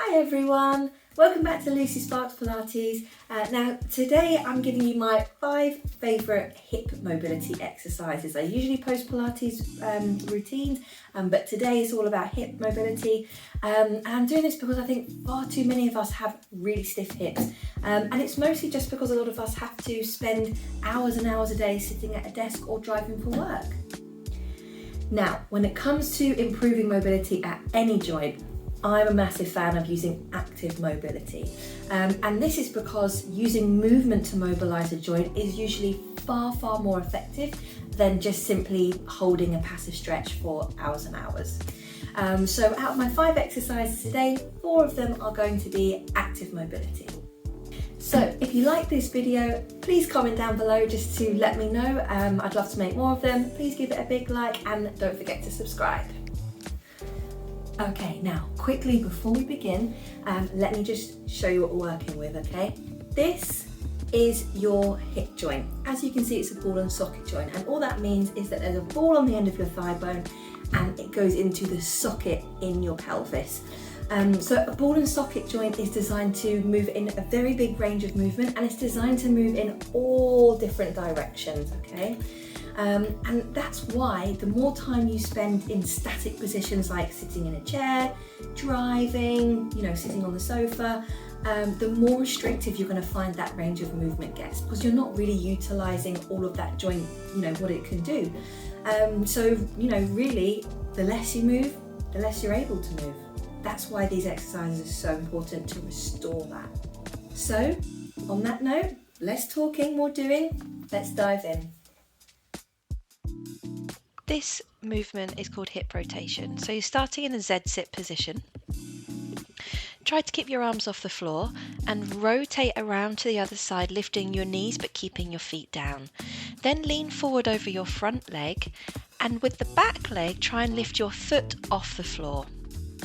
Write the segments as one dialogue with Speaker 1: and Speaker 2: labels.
Speaker 1: Hi everyone, welcome back to Lucy Sparks Pilates. Now today I'm giving you my 5 favourite hip mobility exercises. I usually post Pilates routines, but today it's all about hip mobility. And I'm doing this because I think far too many of us have really stiff hips. And it's mostly just because a lot of us have to spend hours and hours a day sitting at a desk or driving for work. Now, when it comes to improving mobility at any joint, I'm a massive fan of using active mobility. And this is because using movement to mobilise a joint is usually far more effective than just simply holding a passive stretch for hours and hours. So out of my 5 exercises today, 4 of them are going to be active mobility. So if you like this video, please comment down below just to let me know. I'd love to make more of them. Please give it a big like and don't forget to subscribe. Okay, now quickly before we begin, let me just show you what we're working with, okay? This is your hip joint. As you can see, it's a ball and socket joint, and all that means is that there's a ball on the end of your thigh bone and it goes into the socket in your pelvis. So a ball and socket joint is designed to move in a very big range of movement, and it's designed to move in all different directions, okay? And that's why the more time you spend in static positions like sitting in a chair, driving, sitting on the sofa, the more restrictive you're going to find that range of movement gets, because you're not really utilising all of that joint, what it can do. So really, the less you move, the less you're able to move. That's why these exercises are so important, to restore that. So, on that note, less talking, more doing. Let's dive in.
Speaker 2: This movement is called hip rotation. So you're starting in a Z-sit position. Try to keep your arms off the floor and rotate around to the other side, lifting your knees but keeping your feet down. Then lean forward over your front leg, and with the back leg, try and lift your foot off the floor.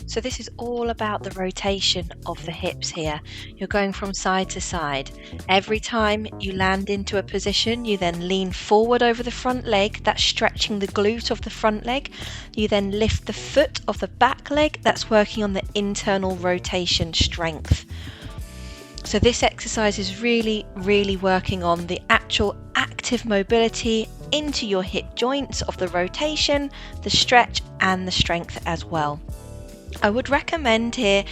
Speaker 2: So this is all about the rotation of the hips here. You're going from side to side. Every time you land into a position, you then lean forward over the front leg. That's stretching the glute of the front leg. You then lift the foot of the back leg. That's working on the internal rotation strength. So this exercise is really working on the actual active mobility into your hip joints of the rotation, the stretch, and the strength as well. I would recommend here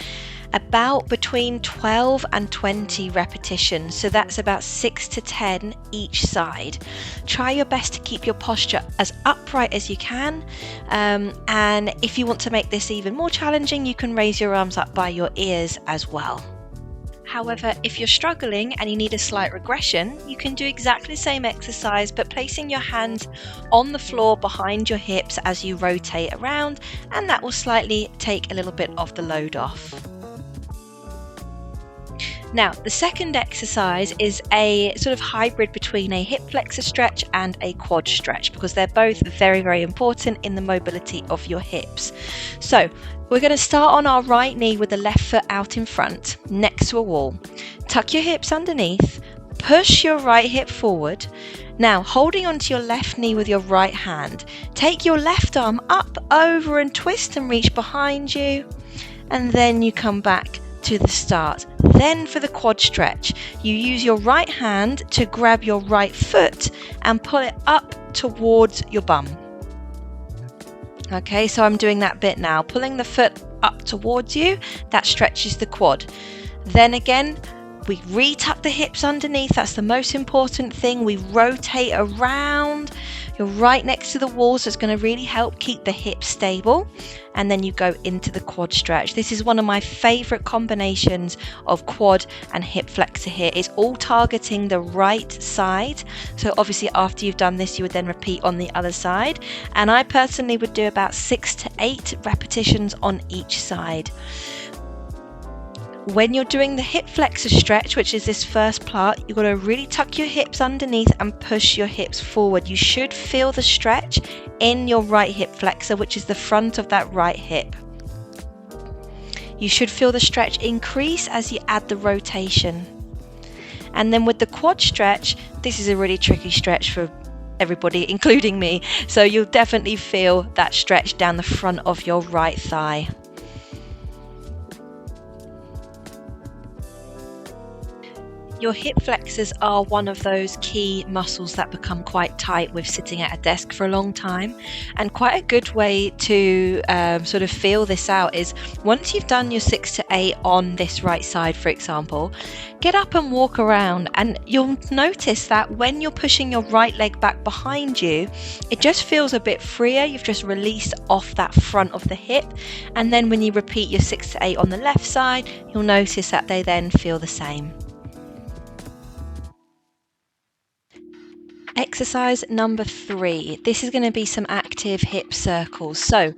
Speaker 2: about between 12 and 20 repetitions, so that's about 6 to 10 each side. Try your best to keep your posture as upright as you can, and if you want to make this even more challenging, you can raise your arms up by your ears as well. However, if you're struggling and you need a slight regression, you can do exactly the same exercise but placing your hands on the floor behind your hips as you rotate around, and that will slightly take a little bit of the load off. Now, the second exercise is a sort of hybrid between a hip flexor stretch and a quad stretch, because they're both very important in the mobility of your hips. So we're going to start on our right knee with the left foot out in front, next to a wall. Tuck your hips underneath, push your right hip forward. Now, holding onto your left knee with your right hand, take your left arm up, over and twist and reach behind you, and then you come back to the start. Then for the quad stretch, you use your right hand to grab your right foot and pull it up towards your bum. Okay, so I'm doing that bit now, pulling the foot up towards you. That stretches the quad. Then again, we retuck the hips underneath. That's the most important thing. We rotate around. You're right next to the wall, so it's going to really help keep the hips stable. And then you go into the quad stretch. This is one of my favorite combinations of quad and hip flexor here. It's all targeting the right side. So obviously after you've done this, you would then repeat on the other side. And I personally would do about 6 to 8 repetitions on each side. When you're doing the hip flexor stretch, which is this first part, you've got to really tuck your hips underneath and push your hips forward. You should feel the stretch in your right hip flexor, which is the front of that right hip. You should feel the stretch increase as you add the rotation. And then with the quad stretch, this is a really tricky stretch for everybody, including me. So you'll definitely feel that stretch down the front of your right thigh. your hip flexors are one of those key muscles that become quite tight with sitting at a desk for a long time. And quite a good way to sort of feel this out is once you've done your 6 to 8 on this right side, for example, get up and walk around, and you'll notice that when you're pushing your right leg back behind you, it just feels a bit freer. You've just released off that front of the hip. And then when you repeat your 6 to 8 on the left side, you'll notice that they then feel the same. Exercise number 3. This is going to be some active hip circles. So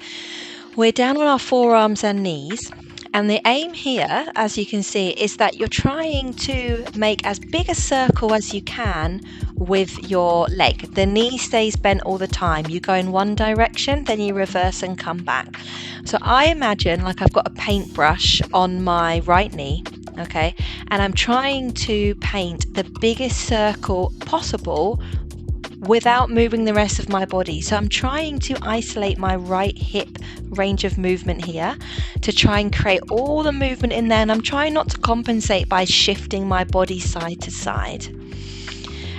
Speaker 2: we're down on our forearms and knees, and the aim here, as you can see, is that you're trying to make as big a circle as you can with your leg. The knee stays bent all the time. You go in one direction, then you reverse and come back. So I imagine like I've got a paintbrush on my right knee, okay, and I'm trying to paint the biggest circle possible without moving the rest of my body. So I'm trying to isolate my right hip range of movement here to try and create all the movement in there, and I'm trying not to compensate by shifting my body side to side.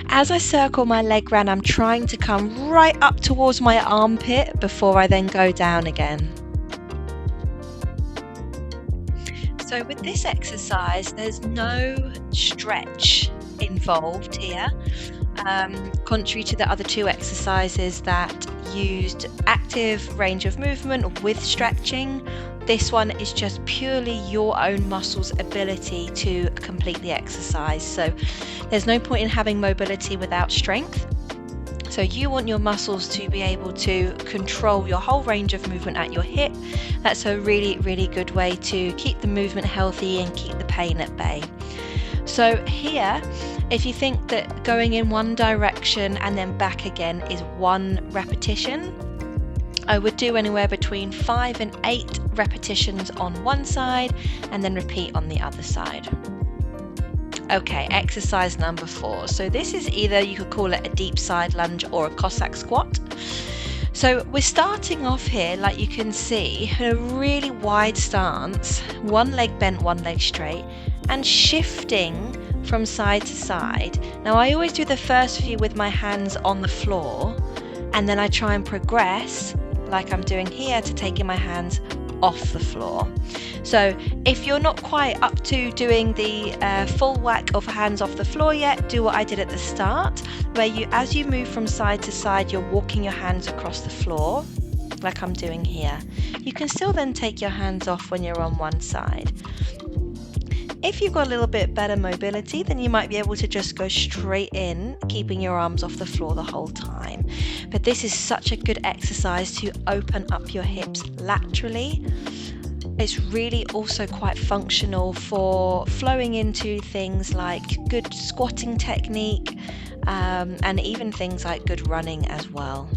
Speaker 2: As I circle my leg round, I'm trying to come right up towards my armpit before I then go down again. So with this exercise, there's no stretch involved here. Contrary to the other 2 exercises that used active range of movement with stretching, this one is just purely your own muscles' ability to complete the exercise. So there's no point in having mobility without strength. So you want your muscles to be able to control your whole range of movement at your hip. That's a really, really good way to keep the movement healthy and keep the pain at bay. So here, if you think that going in one direction and then back again is 1 repetition, I would do anywhere between 5 and 8 repetitions on one side and then repeat on the other side. Okay, exercise number 4. So this is either, you could call it a deep side lunge or a Cossack squat. So we're starting off here, like you can see, in a really wide stance, one leg bent, one leg straight, and shifting from side to side. Now I always do the first few with my hands on the floor, and then I try and progress like I'm doing here to taking my hands off the floor. So if you're not quite up to doing the full whack of hands off the floor yet, do what I did at the start, where you, as you move from side to side, you're walking your hands across the floor like I'm doing here. You can still then take your hands off when you're on one side. If you've got a little bit better mobility, then you might be able to just go straight in, keeping your arms off the floor the whole time. But this is such a good exercise to open up your hips laterally. It's really also quite functional for flowing into things like good squatting technique, and even things like good running as well.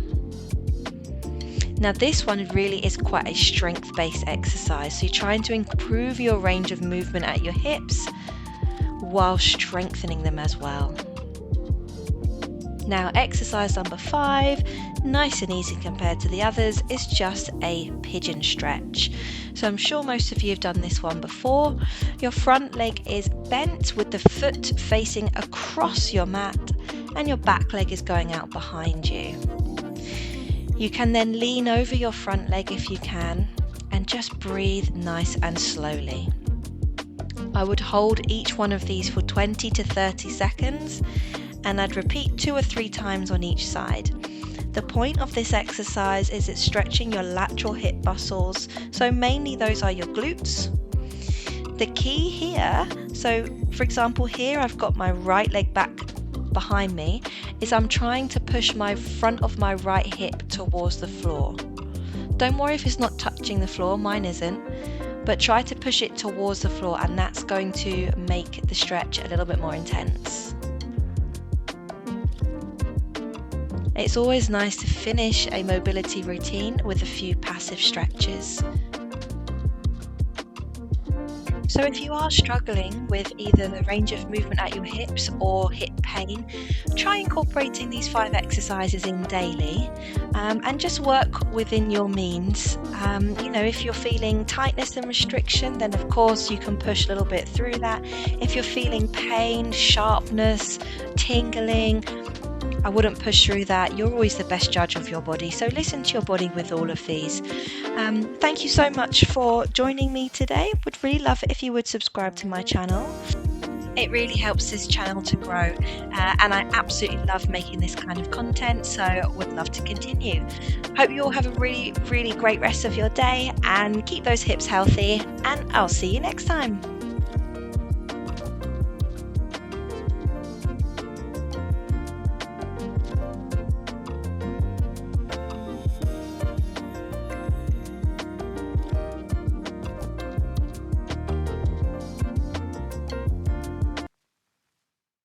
Speaker 2: Now this one really is quite a strength-based exercise, so you're trying to improve your range of movement at your hips while strengthening them as well. Now exercise number 5, nice and easy compared to the others, is just a pigeon stretch. So I'm sure most of you have done this one before. Your front leg is bent with the foot facing across your mat, and your back leg is going out behind you. You can then lean over your front leg if you can, and just breathe nice and slowly. I would hold each one of these for 20 to 30 seconds, and I'd repeat 2 or 3 times on each side. The point of this exercise is it's stretching your lateral hip muscles, so mainly those are your glutes. The key here, so for example here I've got my right leg back behind me, is I'm trying to push my front of my right hip towards the floor. Don't worry if it's not touching the floor, mine isn't, but try to push it towards the floor, and that's going to make the stretch a little bit more intense. It's always nice to finish a mobility routine with a few passive stretches. So if you are struggling with either the range of movement at your hips or hip pain, try incorporating these 5 exercises in daily, and just work within your means. If you're feeling tightness and restriction, then of course you can push a little bit through that. If you're feeling pain, sharpness, tingling, I wouldn't push through that. You're always the best judge of your body, so listen to your body with all of these. Thank you so much for joining me today. Would really love it if you would subscribe to my channel. It really helps this channel to grow, and I absolutely love making this kind of content, so would love to continue. Hope you all have a really, really great rest of your day, and keep those hips healthy, and I'll see you next time.